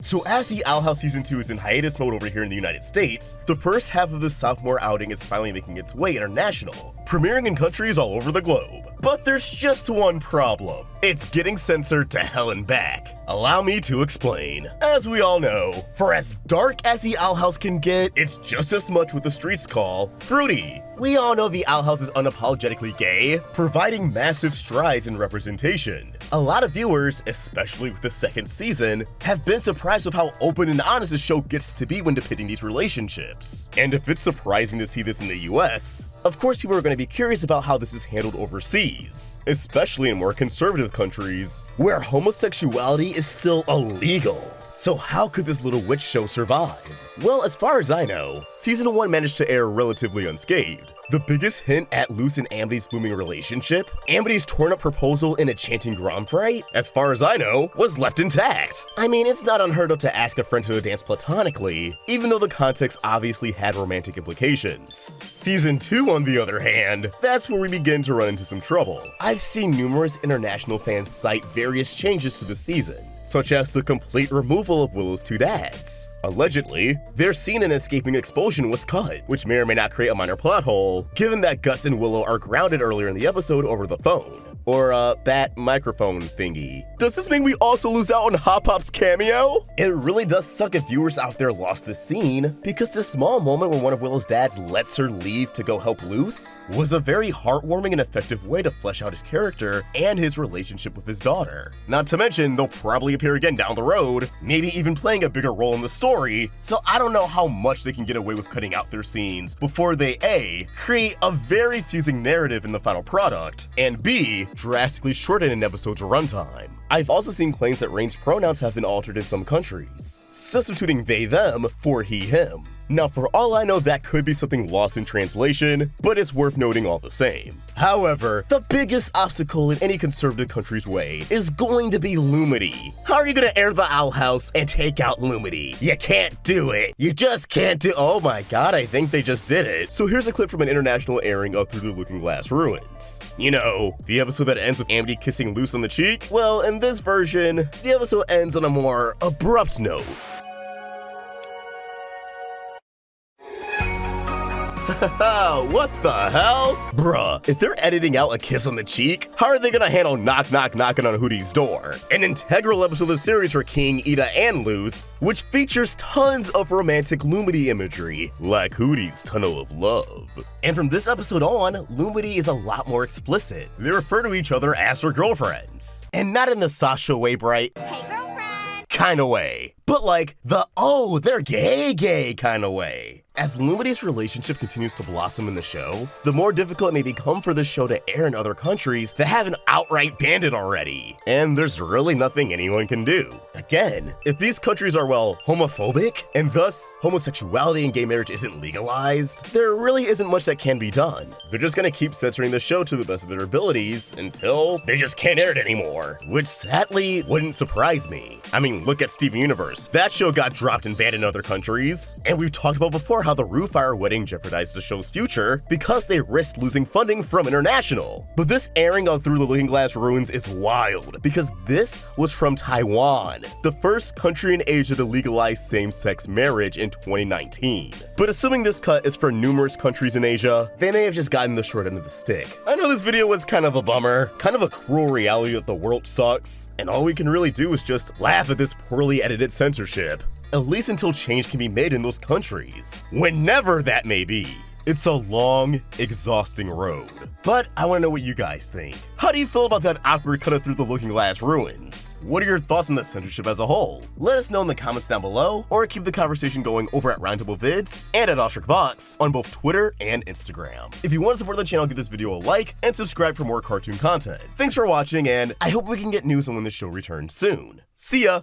So as the Owl House Season 2 is in hiatus mode over here in the United States, the first half of the sophomore outing is finally making its way international, premiering in countries all over the globe. But there's just one problem. It's getting censored to hell and back. Allow me to explain. As we all know, for as dark as the Owl House can get, it's just as much what the streets call fruity. We all know the Owl House is unapologetically gay, providing massive strides in representation. A lot of viewers, especially with the second season, have been surprised with how open and honest the show gets to be when depicting these relationships. And if it's surprising to see this in the US, of course people are going to be curious about how this is handled overseas, especially in more conservative countries, where homosexuality is still illegal. So how could this little witch show survive? Well, as far as I know, Season 1 managed to air relatively unscathed. The biggest hint at Luce and Amity's booming relationship, Amity's torn up proposal in a chanting Gromfrite, as far as I know, was left intact. I mean, it's not unheard of to ask a friend to dance platonically, even though the context obviously had romantic implications. Season 2, on the other hand, that's where we begin to run into some trouble. I've seen numerous international fans cite various changes to the season, such as the complete removal of Willow's two dads. Allegedly, their scene in escaping expulsion was cut, which may or may not create a minor plot hole, given that Gus and Willow are grounded earlier in the episode over the phone. Or bat microphone thingy. Does this mean we also lose out on Hop Pop's cameo? It really does suck if viewers out there lost this scene, because this small moment where one of Willow's dads lets her leave to go help Luce was a very heartwarming and effective way to flesh out his character and his relationship with his daughter. Not to mention, they'll probably appear again down the road, maybe even playing a bigger role in the story, so I don't know how much they can get away with cutting out their scenes before they A, create a very fusing narrative in the final product, and B, drastically shorten an episode's runtime. I've also seen claims that Rain's pronouns have been altered in some countries, substituting they/them for he/him. Now, for all I know, that could be something lost in translation, but it's worth noting all the same. However, the biggest obstacle in any conservative country's way is going to be Lumity. How are you gonna air the Owl House and take out Lumity? You can't do it. You just can't do— oh my god, I think they just did it. So here's a clip from an international airing of Through the Looking Glass Ruins. You know, the episode that ends with Amity kissing Luce on the cheek? Well, in this version, the episode ends on a more abrupt note. What the hell? Bruh, if they're editing out a kiss on the cheek, how are they gonna handle knock knock knocking on Hootie's door? An integral episode of the series for King, Ida, and Luce, which features tons of romantic Lumity imagery, like Hootie's Tunnel of Love. And from this episode on, Lumity is a lot more explicit. They refer to each other as their girlfriends. And not in the Sasha way bright, hey girlfriend, kinda way, but like the oh, they're gay kinda way. As Lumity's relationship continues to blossom in the show, the more difficult it may become for the show to air in other countries that haven't outright banned it already. And there's really nothing anyone can do. Again, if these countries are, well, homophobic, and thus homosexuality and gay marriage isn't legalized, there really isn't much that can be done. They're just gonna keep censoring the show to the best of their abilities until they just can't air it anymore, which sadly wouldn't surprise me. I mean, look at Steven Universe. That show got dropped and banned in other countries, and we've talked about before how the Rufire wedding jeopardized the show's future because they risked losing funding from international. But this airing of Through the Looking Glass Ruins is wild, because this was from Taiwan, the first country in Asia to legalize same-sex marriage in 2019. But assuming this cut is for numerous countries in Asia, they may have just gotten the short end of the stick. I know this video was kind of a bummer, kind of a cruel reality that the world sucks, and all we can really do is just laugh at this poorly edited censorship. At least until change can be made in those countries, whenever that may be. It's a long, exhausting road. But I want to know what you guys think. How do you feel about that awkward cut of Through the Looking Glass Ruins? What are your thoughts on that censorship as a whole? Let us know in the comments down below, or keep the conversation going over at Roundtable Vids and at Vox on both Twitter and Instagram. If you want to support the channel, give this video a like and subscribe for more cartoon content. Thanks for watching, and I hope we can get news on when the show returns soon. See ya!